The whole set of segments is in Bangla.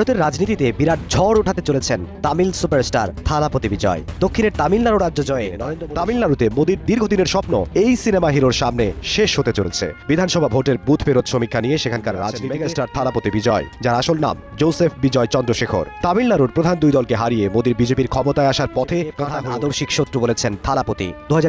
ভারতের রাজনীতিতে বিরাট ঝড় উঠাতে চলেছেন তামিল সুপারস্টার থালাপতি বিজয়। দক্ষিণের তামিলনাড়ু রাজ্য জয়ে তামিলনাড়ুতে মোদির দীর্ঘদিনের স্বপ্ন এই সিনেমা হিরোর সামনে শেষ হতে চলেছে। বিধানসভা ভোটের বুথ ফেরত সমীক্ষা নিয়ে সেখানকার রাজনীতি মেগাস্টার থালাপতি বিজয়, যার আসল নাম জোসেফ বিজয় চন্দ্রশেখর, তামিলনাড়ুর প্রধান দুই দলকে হারিয়ে মোদির বিজেপির ক্ষমতায় আসার পথে প্রধান আদর্শিক শত্রু বলেছেন থালাপতি।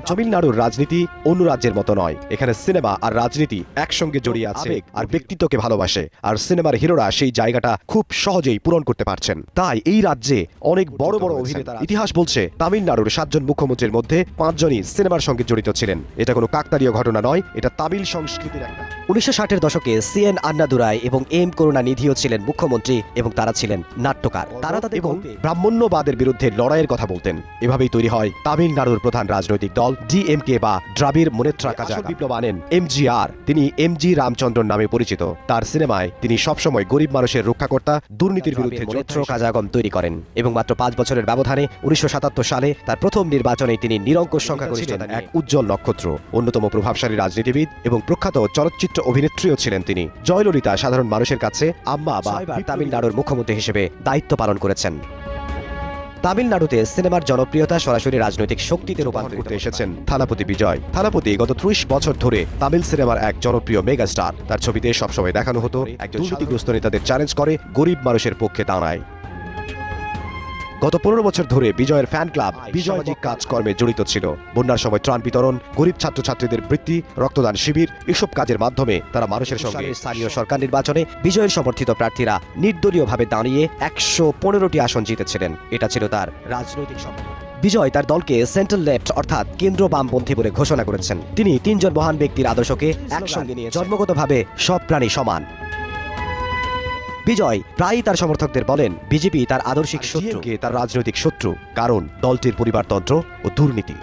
তামিলনাড়ুর রাজনীতি অন্য রাজ্যের মতো নয়। এখানে সিনেমা আর রাজনীতি একসঙ্গে জড়িয়ে আছে আর ব্যক্তিত্বকে ভালোবাসে, আর সিনেমার হিরোরা সেই জায়গাটা খুব সহজেই পূরণ করতে পারছেন। তাই এই রাজ্যে অনেক বড় বড় অভিনেতা, ইতিহাস বলছে তামিলনাড়ুর 7 জন মুখ্যমন্ত্রীর মধ্যে 5 জনই সিনেমার সঙ্গে জড়িত ছিলেন। এটা কোনো কাকতালীয় ঘটনা নয়, এটা তামিল সংস্কৃতির একটা। 1960-এর দশকে সিএন আন্নাদুরাই এবং এম করুণানিধিও ছিলেন মুখ্যমন্ত্রী এবং তারা ছিলেন নাট্যকার। তারা তাদের এবং ব্রাহ্মণ্যবাদের বিরুদ্ধে লড়াইয়ের কথা বলতেন। এভাবেই তৈরি হয় তামিলনাড়ুর প্রধান রাজনৈতিক দল ডিএমকে বা দ্রাবিড় মুনেত্রা কাজাগম। বিপ্লব আনেন এমজিআর। তিনি এমজি রামচন্দ্রন নামে পরিচিত। তার সিনেমায় তিনি সবসময় গরিব মানুষের রক্ষাকর্তা, দুর্নীতির বিরুদ্ধে মুনেত্রা কাজাগম তৈরি করেন এবং মাত্র 5 বছরের ব্যবধানে 1977 সালে তার প্রথম নির্বাচনে তিনি নিরঙ্কুশ সংখ্যাগরিষ্ঠতা এক উজ্জ্বল নক্ষত্র। অন্যতম প্রভাবশালী রাজনীতিবিদ এবং প্রখ্যাত চলচ্চিত্র অভিনেত্রীও ছিলেন তিনি। জয়ললিতা সাধারণ মানুষের কাছে আম্মা বা তামিলনাড়ুর মুখ্যমন্ত্রী হিসেবে দায়িত্ব পালন করেছেন। তামিলনাড়ুতে সিনেমার জনপ্রিয়তা সরাসরি রাজনৈতিক শক্তিতে রূপান্তর করতে এসেছেন থালাপতি বিজয়। থালাপতি গত 30 বছর ধরে তামিল সিনেমার এক জনপ্রিয় মেগাস্টার। তার ছবিতে সবসময় দেখানো হতো একজন দুর্নীতিগ্রস্ত নেতাদের চ্যালেঞ্জ করে গরিব মানুষের পক্ষে দাঁড়ায়। গত 15 বছর ধরে বিজয়ের ফ্যান ক্লাব সামাজিক কাজকর্মে জড়িত ছিল। বন্যার সময় ত্রাণ বিতরণ, গরিব ছাত্রছাত্রীদের বৃত্তি, রক্তদান শিবির, এসব কাজের মাধ্যমে তারা মানুষের সঙ্গে। স্থানীয় সরকার নির্বাচনে বিজয়ের সমর্থিত প্রার্থীরা নির্দলীয়ভাবে দাঁড়িয়ে 115টি আসন জিতেছিলেন। এটা ছিল তার রাজনৈতিক সফলতা। বিজয় তার দলকে সেন্ট্রাল লেফট অর্থাৎ কেন্দ্র বামপন্থী বলে ঘোষণা করেছেন। তিনি 3 জন মহান ব্যক্তির আদর্শকে একসঙ্গে নিয়ে জন্মগতভাবে সব প্রাণী সমান। বিজয় প্রায়ই তার সমর্থকদের বলেন বিজেপি তার আদর্শিক শত্রু, তার রাজনৈতিক শত্রু, কারণ দলটির পরিবারতন্ত্র ও দুর্নীতি।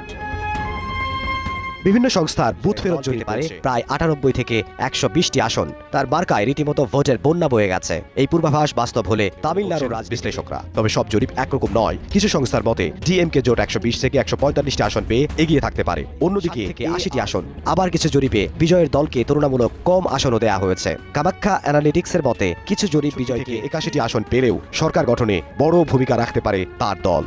বিভিন্ন সংস্থার বুথ ফেরত জড়িতে পারে প্রায় 98 থেকে 120টি আসন। তার মার্কায় রীতিমতো ভোটের বন্যা বয়ে গেছে। এই পূর্বাভাস বাস্তব হলে তামিলনাড়ুর বিশ্লেষকরা, তবে সব জরিপ একরকম নয়। কিছু সংস্থার মতে ডিএমকে জোট 120 থেকে 145টি আসন পেয়ে এগিয়ে থাকতে পারে, অন্যদিকে 80টি আসন। আবার কিছু জরিপে বিজয়ের দলকে তুলনামূলক কম আসনও দেয়া হয়েছে। কামাখ্যা অ্যানালিটিক্সের মতে কিছু জরিপ বিজয়কে 81টি আসন পেলেও সরকার গঠনে বড় ভূমিকা রাখতে পারে তার দল।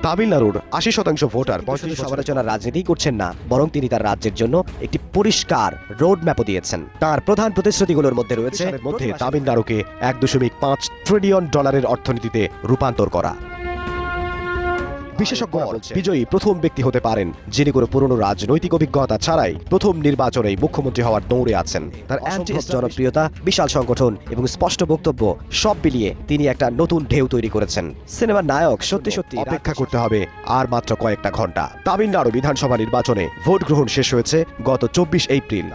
তামিলনাড়ুর 80% ভোটার সমালোচনার রাজনীতি করছেন না, বরং তিনি তার রাজ্যের জন্য একটি পরিষ্কার রোড ম্যাপও দিয়েছেন। তার প্রধান প্রতিশ্রুতিগুলোর মধ্যে রয়েছে তামিলনাড়ুকে $1.5 ট্রিলিয়ন অর্থনীতিতে রূপান্তর করা। বিশেষজ্ঞ বিজয়ী প্রথম ব্যক্তি হতে পারেন যিনি কোনো পুরনো রাজনৈতিক অভিজ্ঞতা ছাড়াই প্রথম নির্বাচনেই মুখ্যমন্ত্রী হওয়ার দৌড়ে আছেন। তার জনপ্রিয়তা, বিশাল সংগঠন এবং স্পষ্ট বক্তব্য সব মিলিয়ে তিনি একটা নতুন ঢেউ তৈরি করেছেন। সিনেমার নায়ক সত্যি অপেক্ষা করতে হবে আর মাত্র কয়েকটা ঘন্টা। তামিলনাড়ু বিধানসভা নির্বাচনে ভোট গ্রহণ শেষ হয়েছে গত 24 এপ্রিল।